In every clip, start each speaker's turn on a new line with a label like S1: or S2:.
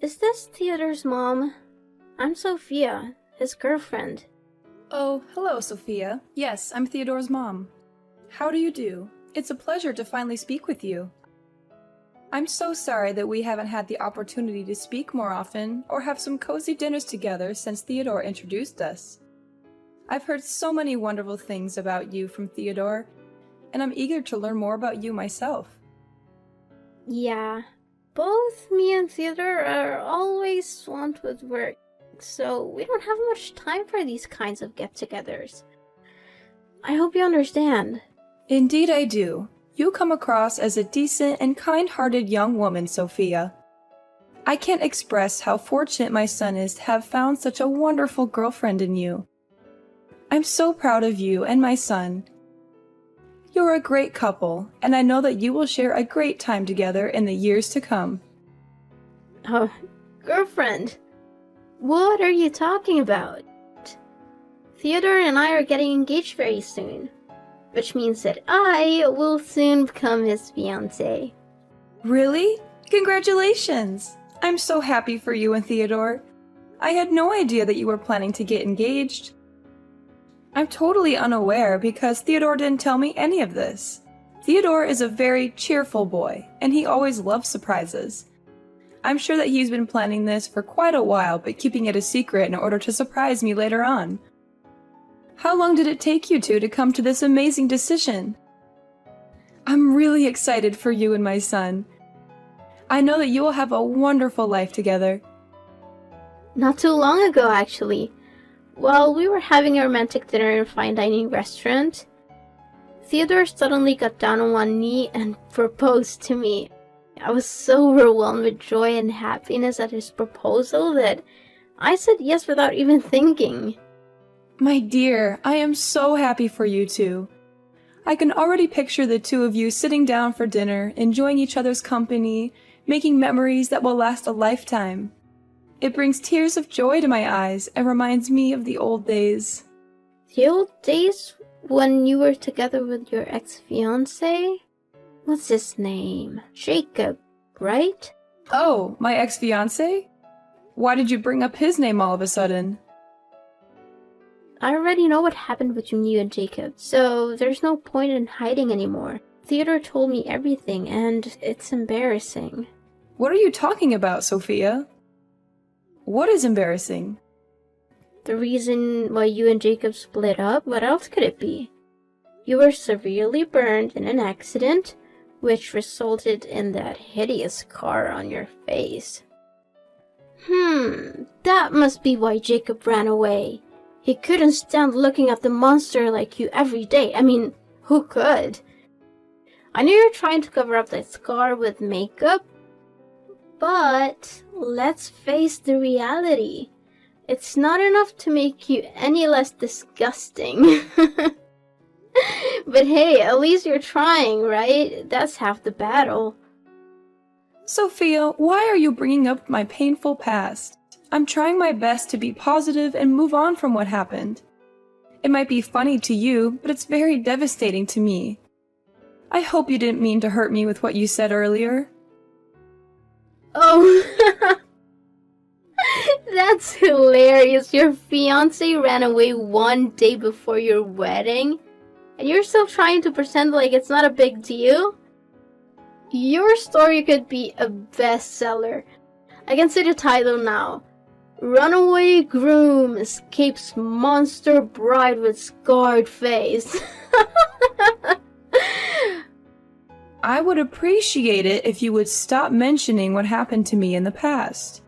S1: Is this Theodore's mom? I'm Sophia, his girlfriend.
S2: Oh, hello, Sophia. Yes, I'm Theodore's mom. How do you do? It's a pleasure to finally speak with you. I'm so sorry that we haven't had the opportunity to speak more often or have some cozy dinners together since Theodore introduced us. I've heard so many wonderful things about you from Theodore, and I'm eager to learn more about you myself.
S1: Yeah, both me and Theodore are always swamped with work, so we don't have much time for these kinds of get-togethers. I hope you understand.
S2: Indeed I do. You come across as a decent and kind-hearted young woman, Sophia. I can't express how fortunate my son is to have found such a wonderful girlfriend in you. I'm so proud of you and my son. You're a great couple, and I know that you will share a great time together in the years to come.
S1: Oh, girlfriend? What are you talking about? Theodore and I are getting engaged very soon, which means that I will soon become his fiancé.
S2: Really? Congratulations! I'm so happy for you and Theodore. I had no idea that you were planning to get engaged. I'm totally unaware because Theodore didn't tell me any of this. Theodore is a very cheerful boy, and he always loves surprises. I'm sure that he's been planning this for quite a while, but keeping it a secret in order to surprise me later on. How long did it take you two to come to this amazing decision? I'm really excited for you and my son. I know that you will have a wonderful life together.
S1: Not too long ago, actually. While we were having a romantic dinner in a fine dining restaurant, Theodore suddenly got down on one knee and proposed to me. I was so overwhelmed with joy and happiness at his proposal that I said yes without even thinking.
S2: My dear, I am so happy for you two. I can already picture the two of you sitting down for dinner, enjoying each other's company, making memories that will last a lifetime. It brings tears of joy to my eyes and reminds me of the old days.
S1: The old days when you were together with your ex-fiancé? What's his name? Jacob, right?
S2: Oh, my ex-fiancé? Why did you bring up his name all of a sudden?
S1: I already know what happened between you and Jacob, so there's no point in hiding anymore. Theodore told me everything, and it's embarrassing.
S2: What are you talking about, Sophia? What is embarrassing?
S1: The reason why you and Jacob split up? What else could it be? You were severely burned in an accident, which resulted in that hideous scar on your face. That must be why Jacob ran away. He couldn't stand looking at the monster like you every day. I mean, who could? I knew you were trying to cover up that scar with makeup, but let's face the reality. It's not enough to make you any less disgusting. But hey, at least you're trying, right? That's half the battle.
S2: Sophia, why are you bringing up my painful past? I'm trying my best to be positive and move on from what happened. It might be funny to you, but it's very devastating to me. I hope you didn't mean to hurt me with what you said earlier.
S1: Oh, that's hilarious. Your fiancé ran away one day before your wedding, and you're still trying to pretend like it's not a big deal? Your story could be a bestseller. I can see the title now. Runaway groom escapes monster bride with scarred face.
S2: I would appreciate it if you would stop mentioning what happened to me in the past.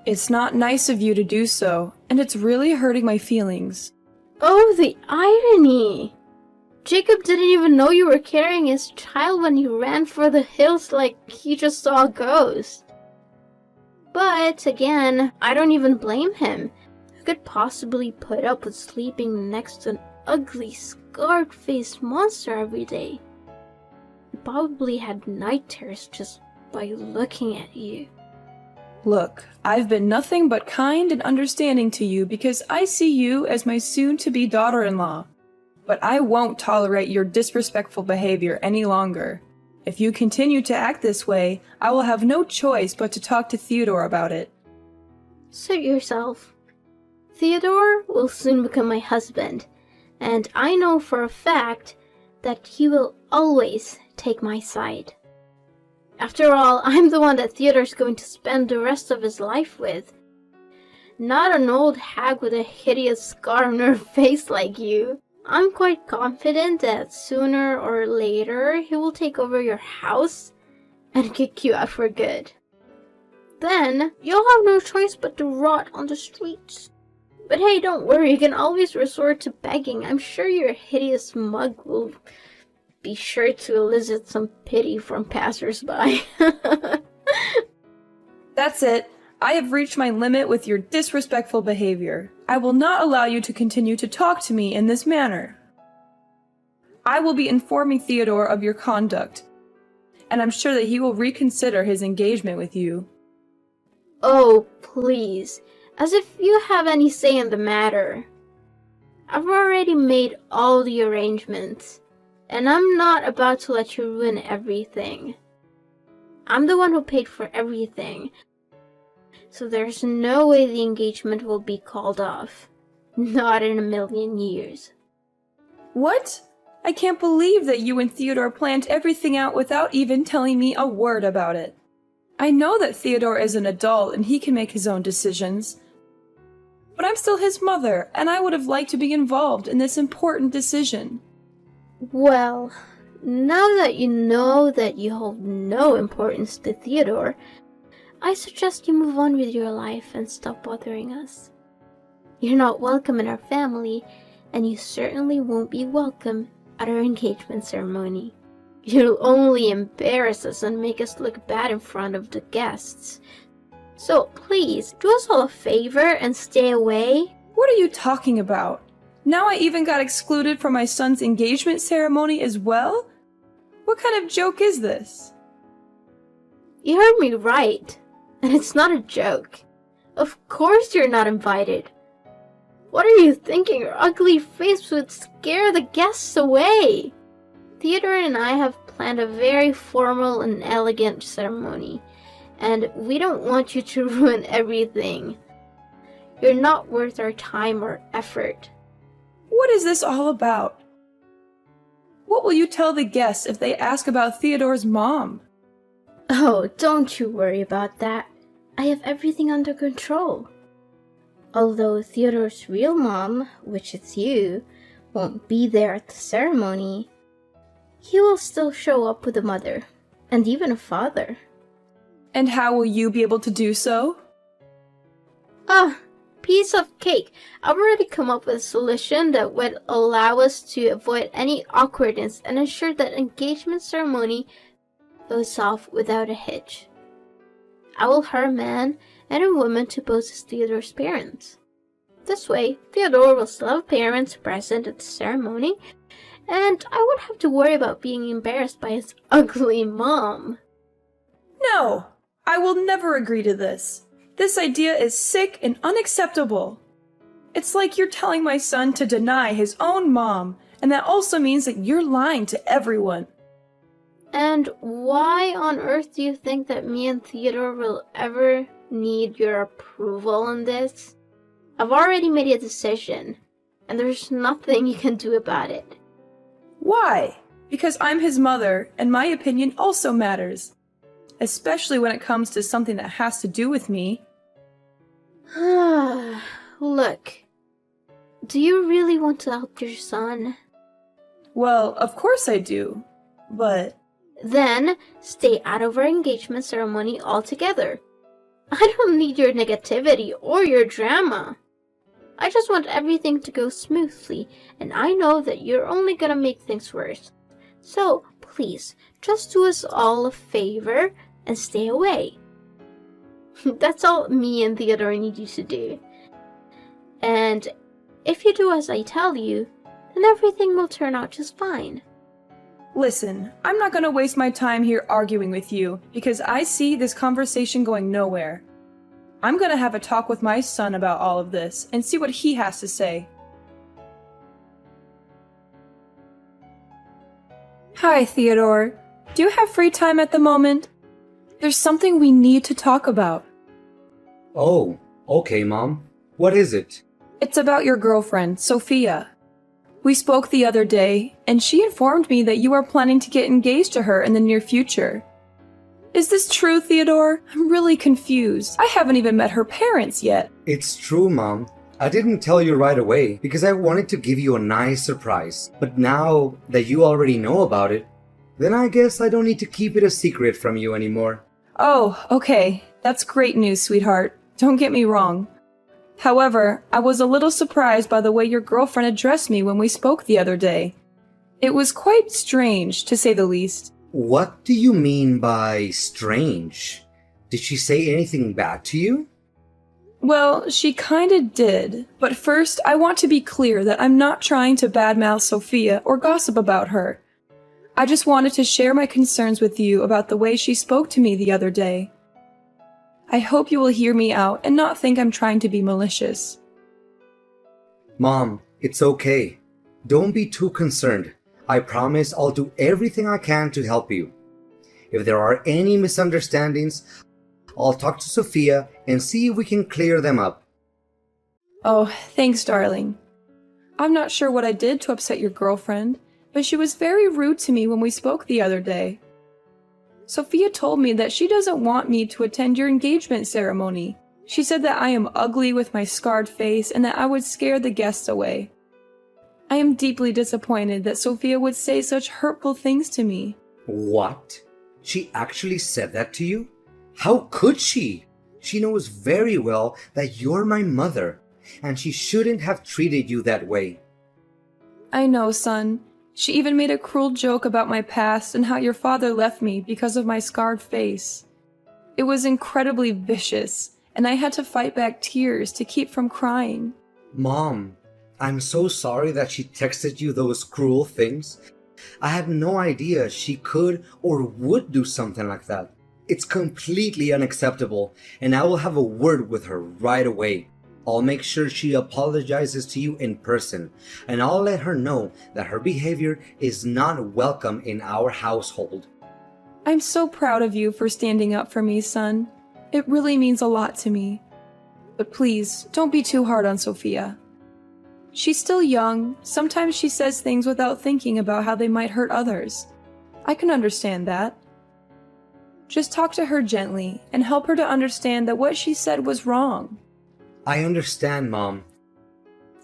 S2: It's not nice of you to do so, and it's really hurting my feelings.
S1: Oh, the irony! Jacob didn't even know you were carrying his child when he ran for the hills like he just saw a ghost. But, again, I don't even blame him. Who could possibly put up with sleeping next to an ugly, scarred-faced monster every day? He probably had night terrors just by looking at you.
S2: Look, I've been nothing but kind and understanding to you because I see you as my soon-to-be daughter-in-law. But I won't tolerate your disrespectful behavior any longer. If you continue to act this way, I will have no choice but to talk to Theodore about it.
S1: Suit yourself. Theodore will soon become my husband, and I know for a fact that he will always take my side. After all, I'm the one that Theodore's going to spend the rest of his life with. Not an old hag with a hideous scar on her face like you. I'm quite confident that sooner or later he will take over your house and kick you out for good. Then you'll have no choice but to rot on the streets. But hey, don't worry, you can always resort to begging. I'm sure your hideous mug will be sure to elicit some pity from passers-by.
S2: That's it. I have reached my limit with your disrespectful behavior. I will not allow you to continue to talk to me in this manner. I will be informing Theodore of your conduct, and I'm sure that he will reconsider his engagement with you.
S1: Oh, please. As if you have any say in the matter. I've already made all the arrangements, and I'm not about to let you ruin everything. I'm the one who paid for everything, so there's no way the engagement will be called off. Not in a million years.
S2: What? I can't believe that you and Theodore planned everything out without even telling me a word about it. I know that Theodore is an adult and he can make his own decisions, but I'm still his mother, and I would have liked to be involved in this important decision.
S1: Well, now that you know that you hold no importance to Theodore, I suggest you move on with your life and stop bothering us. You're not welcome in our family, and you certainly won't be welcome at our engagement ceremony. You'll only embarrass us and make us look bad in front of the guests. So please, do us all a favor and stay away.
S2: What are you talking about? Now I even got excluded from my son's engagement ceremony as well? What kind of joke is this?
S1: You heard me right. And it's not a joke. Of course you're not invited. What are you thinking? Your ugly face would scare the guests away. Theodore and I have planned a very formal and elegant ceremony, and we don't want you to ruin everything. You're not worth our time or effort.
S2: What is this all about? What will you tell the guests if they ask about Theodore's mom?
S1: Oh, don't you worry about that. I have everything under control. Although Theodore's real mom, which is you, won't be there at the ceremony, he will still show up with a mother, and even a father.
S2: And how will you be able to do so?
S1: Piece of cake. I've already come up with a solution that would allow us to avoid any awkwardness and ensure that engagement ceremony goes off without a hitch. I will hire a man and a woman to pose as Theodore's parents. This way, Theodore will still have parents present at the ceremony, and I won't have to worry about being embarrassed by his ugly mom.
S2: No, I will never agree to this. This idea is sick and unacceptable. It's like you're telling my son to deny his own mom, and that also means that you're lying to everyone.
S1: And why on earth do you think that me and Theodore will ever need your approval on this? I've already made a decision, and there's nothing you can do about it.
S2: Why? Because I'm his mother, and my opinion also matters. Especially when it comes to something that has to do with me.
S1: Look, do you really want to help your son?
S2: Well, of course I do, but...
S1: Then, stay out of our engagement ceremony altogether. I don't need your negativity or your drama. I just want everything to go smoothly, and I know that you're only gonna make things worse. So, please, just do us all a favor and stay away. That's all me and Theodore need you to do. And if you do as I tell you, then everything will turn out just fine.
S2: Listen, I'm not gonna waste my time here arguing with you, because I see this conversation going nowhere. I'm gonna have a talk with my son about all of this, and see what he has to say. Hi, Theodore. Do you have free time at the moment? There's something we need to talk about.
S3: Oh, okay, Mom. What is it?
S2: It's about your girlfriend, Sophia. We spoke the other day, and she informed me that you are planning to get engaged to her in the near future. Is this true, Theodore? I'm really confused. I haven't even met her parents yet.
S3: It's true, Mom. I didn't tell you right away because I wanted to give you a nice surprise. But now that you already know about it, then I guess I don't need to keep it a secret from you anymore.
S2: Oh, okay. That's great news, sweetheart. Don't get me wrong. However, I was a little surprised by the way your girlfriend addressed me when we spoke the other day. It was quite strange, to say the least.
S3: What do you mean by strange? Did she say anything bad to you?
S2: Well, she kinda did. But first, I want to be clear that I'm not trying to badmouth Sophia or gossip about her. I just wanted to share my concerns with you about the way she spoke to me the other day. I hope you will hear me out and not think I'm trying to be malicious.
S3: Mom, it's okay. Don't be too concerned. I promise I'll do everything I can to help you. If there are any misunderstandings, I'll talk to Sophia and see if we can clear them up.
S2: Oh, thanks, darling. I'm not sure what I did to upset your girlfriend, but she was very rude to me when we spoke the other day. Sophia told me that she doesn't want me to attend your engagement ceremony. She said that I am ugly with my scarred face and that I would scare the guests away. I am deeply disappointed that Sophia would say such hurtful things to me.
S3: What? She actually said that to you? How could she? She knows very well that you're my mother, and she shouldn't have treated you that way.
S2: I know, son. She even made a cruel joke about my past and how your father left me because of my scarred face. It was incredibly vicious, and I had to fight back tears to keep from crying.
S3: Mom, I'm so sorry that she texted you those cruel things. I had no idea she could or would do something like that. It's completely unacceptable, and I will have a word with her right away. I'll make sure she apologizes to you in person, and I'll let her know that her behavior is not welcome in our household.
S2: I'm so proud of you for standing up for me, son. It really means a lot to me. But please, don't be too hard on Sophia. She's still young. Sometimes she says things without thinking about how they might hurt others. I can understand that. Just talk to her gently and help her to understand that what she said was wrong.
S3: I understand, Mom.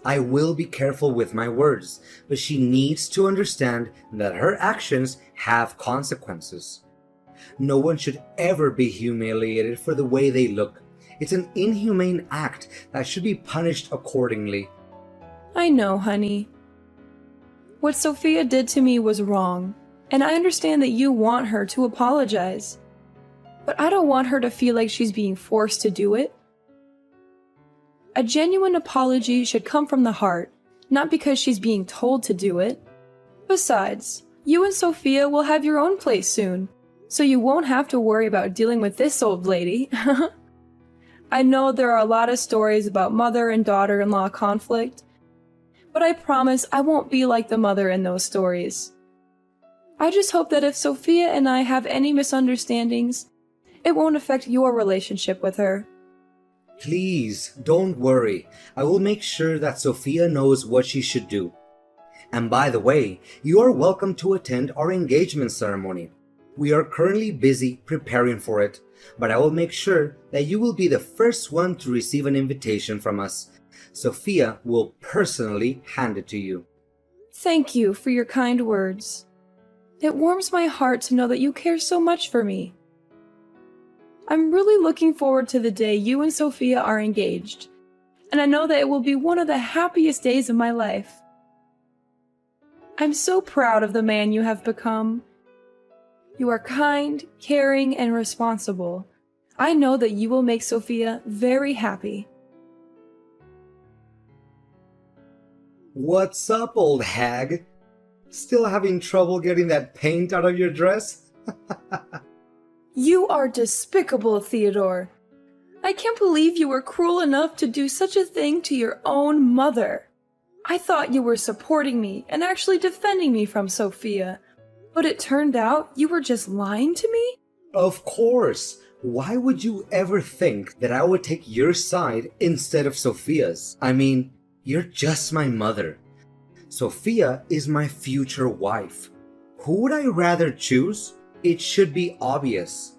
S3: I will be careful with my words, but she needs to understand that her actions have consequences. No one should ever be humiliated for the way they look. It's an inhumane act that should be punished accordingly.
S2: I know, honey. What Sophia did to me was wrong, and I understand that you want her to apologize. But I don't want her to feel like she's being forced to do it. A genuine apology should come from the heart, not because she's being told to do it. Besides, you and Sophia will have your own place soon, so you won't have to worry about dealing with this old lady. I know there are a lot of stories about mother and daughter-in-law conflict, but I promise I won't be like the mother in those stories. I just hope that if Sophia and I have any misunderstandings, it won't affect your relationship with her.
S3: Please, don't worry. I will make sure that Sophia knows what she should do. And by the way, you are welcome to attend our engagement ceremony. We are currently busy preparing for it, but I will make sure that you will be the first one to receive an invitation from us. Sophia will personally hand it to you.
S2: Thank you for your kind words. It warms my heart to know that you care so much for me. I'm really looking forward to the day you and Sophia are engaged, and I know that it will be one of the happiest days of my life. I'm so proud of the man you have become. You are kind, caring, and responsible. I know that you will make Sophia very happy.
S3: What's up, old hag? Still having trouble getting that paint out of your dress?
S2: You are despicable, Theodore. I can't believe you were cruel enough to do such a thing to your own mother. I thought you were supporting me and actually defending me from Sophia, But it turned out you were just lying to me?
S3: Of course! Why would you ever think that I would take your side instead of Sophia's? I mean, you're just my mother. Sophia is my future wife. Who would I rather choose? It should be obvious.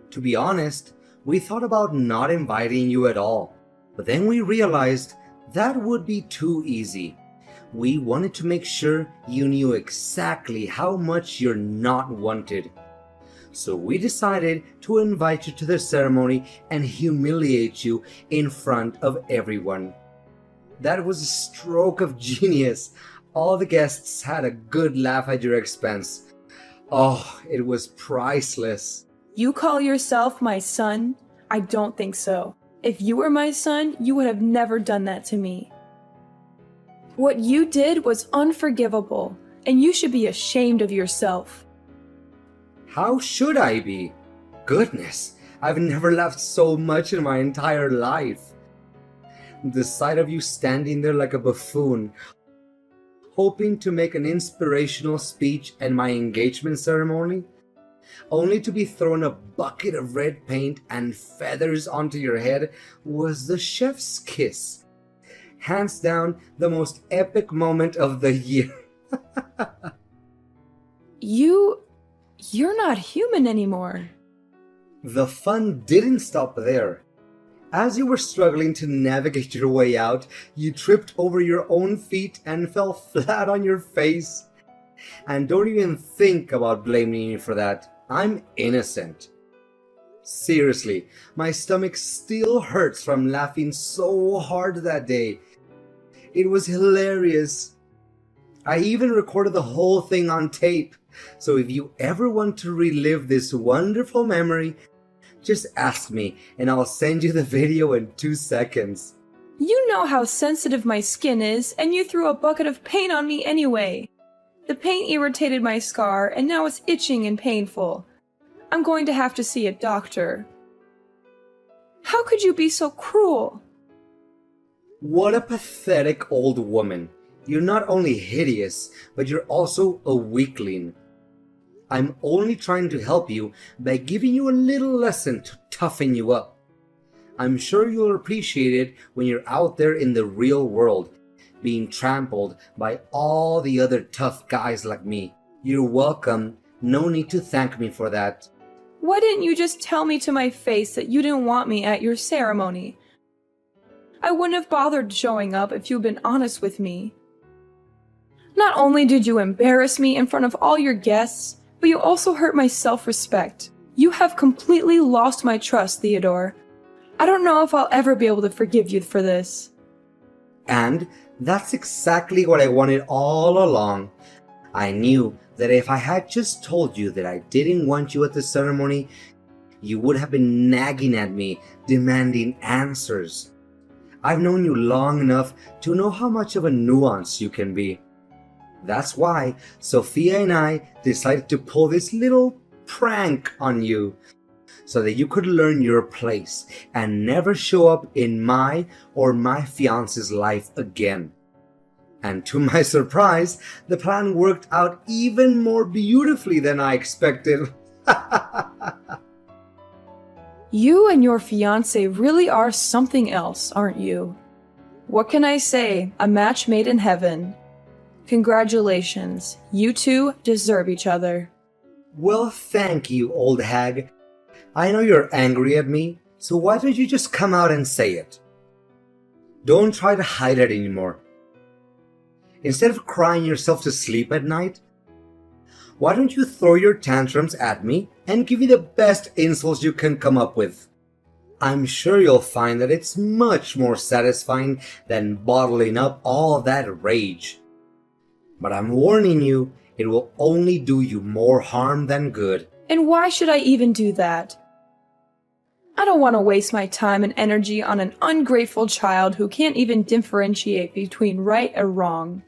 S3: To be honest, we thought about not inviting you at all, but then we realized that would be too easy. We wanted to make sure you knew exactly how much you're not wanted. So we decided to invite you to the ceremony and humiliate you in front of everyone. That was a stroke of genius. All the guests had a good laugh at your expense. Oh, it was priceless.
S2: You call yourself my son? I don't think so. If you were my son, you would have never done that to me. What you did was unforgivable, and you should be ashamed of yourself.
S3: How should I be? Goodness, I've never laughed so much in my entire life. The sight of you standing there like a buffoon, hoping to make an inspirational speech at my engagement ceremony, only to be thrown a bucket of red paint and feathers onto your head, was the chef's kiss. Hands down, the most epic moment of the year.
S2: You're not human anymore.
S3: The fun didn't stop there. As you were struggling to navigate your way out, you tripped over your own feet and fell flat on your face. And don't even think about blaming me for that. I'm innocent. Seriously, my stomach still hurts from laughing so hard that day. It was hilarious. I even recorded the whole thing on tape. So if you ever want to relive this wonderful memory, just ask me and I'll send you the video in 2 seconds.
S2: You know how sensitive my skin is, and you threw a bucket of paint on me anyway. The paint irritated my scar, and now it's itching and painful. I'm going to have to see a doctor. How could you be so cruel?
S3: What a pathetic old woman. You're not only hideous, but you're also a weakling. I'm only trying to help you by giving you a little lesson to toughen you up. I'm sure you'll appreciate it when you're out there in the real world, being trampled by all the other tough guys like me. You're welcome. No need to thank me for that.
S2: Why didn't you just tell me to my face that you didn't want me at your ceremony? I wouldn't have bothered showing up if you'd been honest with me. Not only did you embarrass me in front of all your guests, but you also hurt my self-respect. You have completely lost my trust, Theodore. I don't know if I'll ever be able to forgive you for this.
S3: And that's exactly what I wanted all along. I knew that if I had just told you that I didn't want you at the ceremony, you would have been nagging at me, demanding answers. I've known you long enough to know how much of a nuance you can be. That's why Sophia and I decided to pull this little prank on you, so that you could learn your place and never show up in my or my fiance's life again. And to my surprise, the plan worked out even more beautifully than I expected.
S2: You and your fiancé really are something else, aren't you? What can I say? A match made in heaven. Congratulations. You two deserve each other.
S3: Well, thank you, old hag. I know you're angry at me, so why don't you just come out and say it? Don't try to hide it anymore. Instead of crying yourself to sleep at night, why don't you throw your tantrums at me and give me the best insults you can come up with? I'm sure you'll find that it's much more satisfying than bottling up all that rage. But I'm warning you, it will only do you more harm than good.
S2: And why should I even do that? I don't want to waste my time and energy on an ungrateful child who can't even differentiate between right or wrong.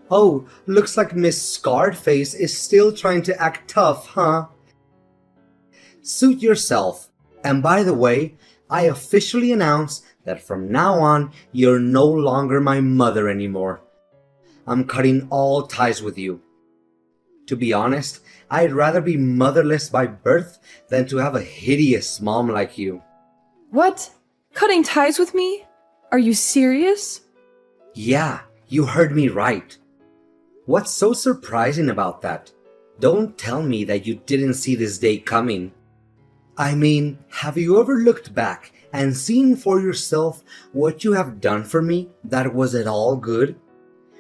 S3: Oh, looks like Miss Scarred Face is still trying to act tough, huh? Suit yourself. And by the way, I officially announce that from now on, you're no longer my mother anymore. I'm cutting all ties with you. To be honest, I'd rather be motherless by birth than to have a hideous mom like you.
S2: What? Cutting ties with me? Are you serious?
S3: Yeah, you heard me right. What's so surprising about that? Don't tell me that you didn't see this day coming. I mean, have you ever looked back and seen for yourself what you have done for me that was at all good?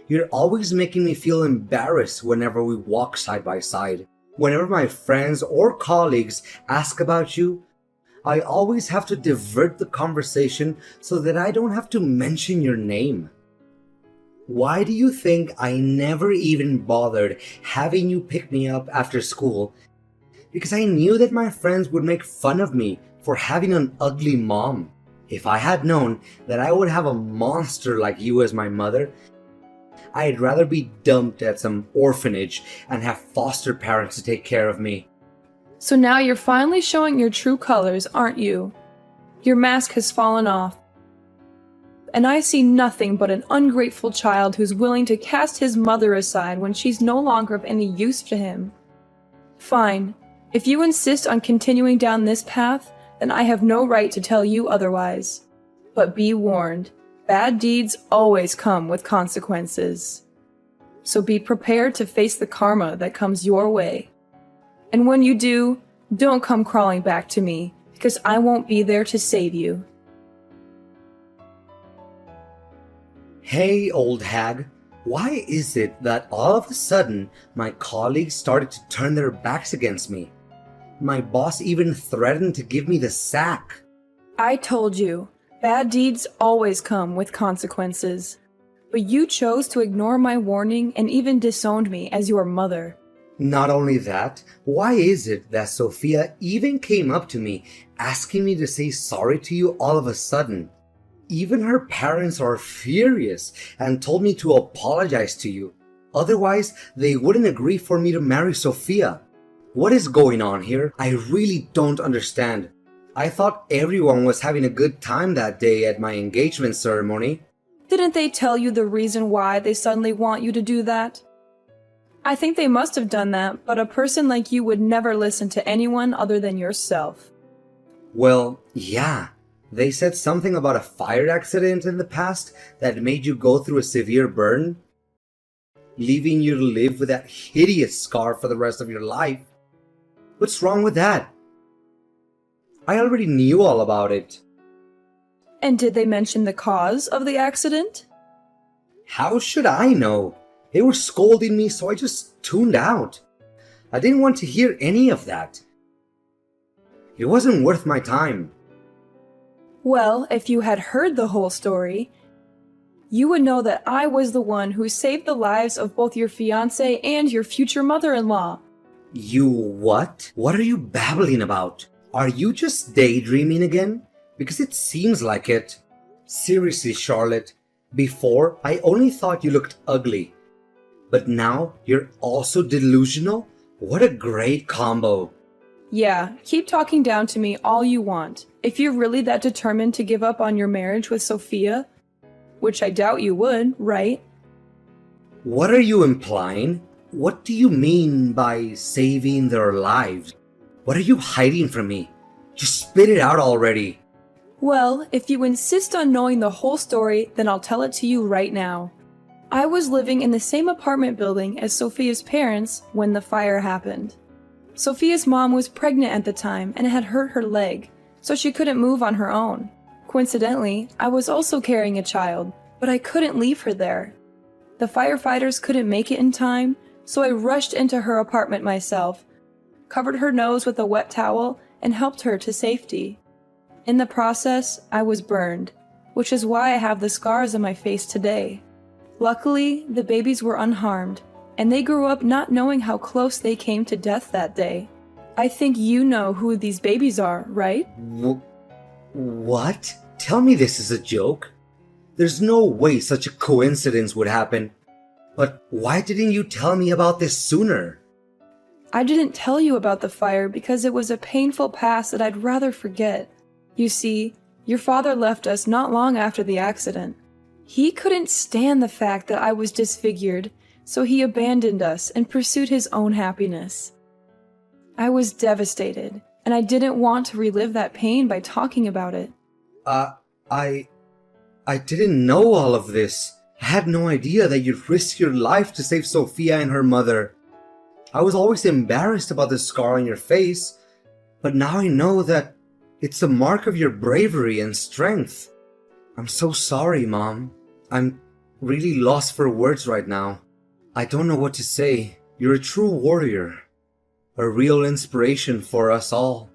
S3: You're always making me feel embarrassed whenever we walk side by side. Whenever my friends or colleagues ask about you, I always have to divert the conversation so that I don't have to mention your name. Why do you think I never even bothered having you pick me up after school? Because I knew that my friends would make fun of me for having an ugly mom. If I had known that I would have a monster like you as my mother, I'd rather be dumped at some orphanage and have foster parents to take care of me.
S2: So now you're finally showing your true colors, aren't you? Your mask has fallen off. And I see nothing but an ungrateful child who's willing to cast his mother aside when she's no longer of any use to him. Fine. If you insist on continuing down this path, then I have no right to tell you otherwise. But be warned, bad deeds always come with consequences. So be prepared to face the karma that comes your way. And when you do, don't come crawling back to me, because I won't be there to save you.
S3: Hey, old hag, why is it that all of a sudden my colleagues started to turn their backs against me? My boss even threatened to give me the sack.
S2: I told you, bad deeds always come with consequences. But you chose to ignore my warning and even disowned me as your mother.
S3: Not only that, why is it that Sophia even came up to me asking me to say sorry to you all of a sudden? Even her parents are furious and told me to apologize to you. Otherwise, they wouldn't agree for me to marry Sophia. What is going on here? I really don't understand. I thought everyone was having a good time that day at my engagement ceremony.
S2: Didn't they tell you the reason why they suddenly want you to do that? I think they must have done that, but a person like you would never listen to anyone other than yourself.
S3: Well, yeah. They said something about a fire accident in the past that made you go through a severe burn, leaving you to live with that hideous scar for the rest of your life. What's wrong with that? I already knew all about it.
S2: And did they mention the cause of the accident?
S3: How should I know? They were scolding me, so I just tuned out. I didn't want to hear any of that. It wasn't worth my time.
S2: Well, if you had heard the whole story, you would know that I was the one who saved the lives of both your fiancé and your future mother-in-law.
S3: You what? What are you babbling about? Are you just daydreaming again? Because it seems like it. Seriously, Charlotte, before I only thought you looked ugly. But now you're also delusional? What a great combo.
S2: Yeah, keep talking down to me all you want. If you're really that determined to give up on your marriage with Sophia, which I doubt you would, right?
S3: What are you implying? What do you mean by saving their lives? What are you hiding from me? Just spit it out already.
S2: Well, if you insist on knowing the whole story, then I'll tell it to you right now. I was living in the same apartment building as Sophia's parents when the fire happened. Sophia's mom was pregnant at the time and had hurt her leg, so she couldn't move on her own. Coincidentally, I was also carrying a child, but I couldn't leave her there. The firefighters couldn't make it in time, so I rushed into her apartment myself, covered her nose with a wet towel, and helped her to safety. In the process, I was burned, which is why I have the scars on my face today. Luckily, the babies were unharmed, and they grew up not knowing how close they came to death that day. I think you know who these babies are, right?
S3: What? Tell me this is a joke. There's no way such a coincidence would happen. But why didn't you tell me about this sooner?
S2: I didn't tell you about the fire because it was a painful past that I'd rather forget. You see, your father left us not long after the accident. He couldn't stand the fact that I was disfigured, so he abandoned us and pursued his own happiness. I was devastated, and I didn't want to relive that pain by talking about it.
S3: I didn't know all of this. I had no idea that you'd risk your life to save Sophia and her mother. I was always embarrassed about the scar on your face, but now I know that it's a mark of your bravery and strength. I'm so sorry, Mom. I'm really lost for words right now. I don't know what to say. You're a true warrior. A real inspiration for us all.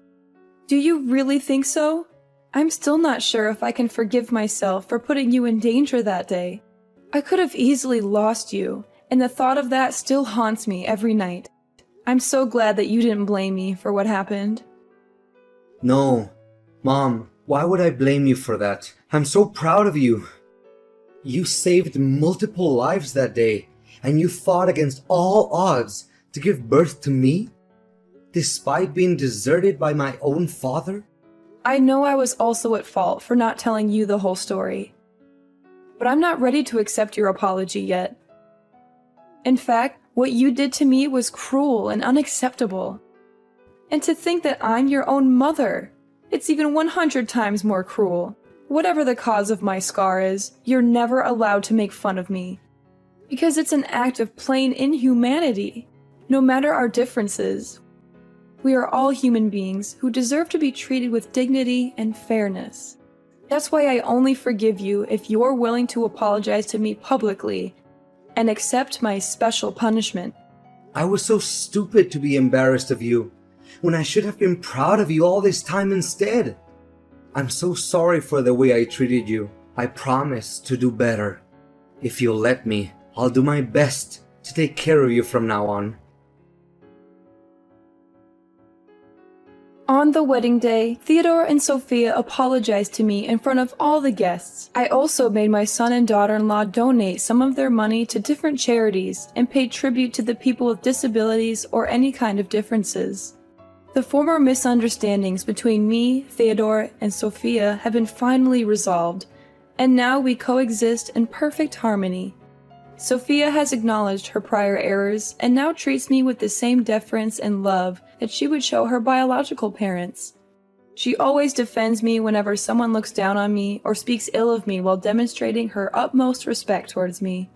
S2: Do you really think so? I'm still not sure if I can forgive myself for putting you in danger that day. I could have easily lost you, and the thought of that still haunts me every night. I'm so glad that you didn't blame me for what happened.
S3: No. Mom, why would I blame you for that? I'm so proud of you. You saved multiple lives that day, and you fought against all odds to give birth to me, despite being deserted by my own father?
S2: I know I was also at fault for not telling you the whole story, but I'm not ready to accept your apology yet. In fact, what you did to me was cruel and unacceptable. And to think that I'm your own mother, it's even 100 times more cruel. Whatever the cause of my scar is, you're never allowed to make fun of me. Because it's an act of plain inhumanity. No matter our differences, we are all human beings who deserve to be treated with dignity and fairness. That's why I only forgive you if you're willing to apologize to me publicly and accept my special punishment.
S3: I was so stupid to be embarrassed of you, when I should have been proud of you all this time instead. I'm so sorry for the way I treated you. I promise to do better. If you'll let me, I'll do my best to take care of you from now on.
S2: On the wedding day, Theodore and Sophia apologized to me in front of all the guests. I also made my son and daughter-in-law donate some of their money to different charities and paid tribute to the people with disabilities or any kind of differences. The former misunderstandings between me, Theodore, and Sophia have been finally resolved, and now we coexist in perfect harmony. Sophia has acknowledged her prior errors and now treats me with the same deference and love that she would show her biological parents. She always defends me whenever someone looks down on me or speaks ill of me while demonstrating her utmost respect towards me.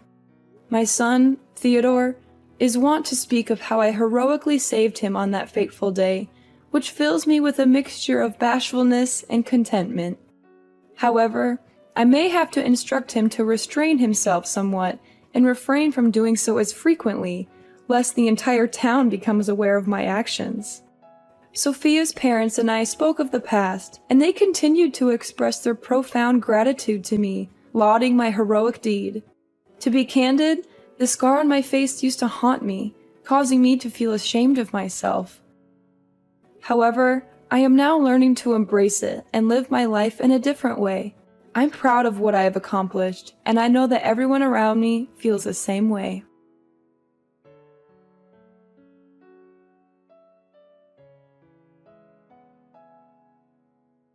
S2: My son, Theodore, is wont to speak of how I heroically saved him on that fateful day, which fills me with a mixture of bashfulness and contentment. However, I may have to instruct him to restrain himself somewhat and refrain from doing so as frequently, lest the entire town becomes aware of my actions. Sophia's parents and I spoke of the past, and they continued to express their profound gratitude to me, lauding my heroic deed. To be candid, the scar on my face used to haunt me, causing me to feel ashamed of myself. However, I am now learning to embrace it and live my life in a different way. I'm proud of what I have accomplished, and I know that everyone around me feels the same way.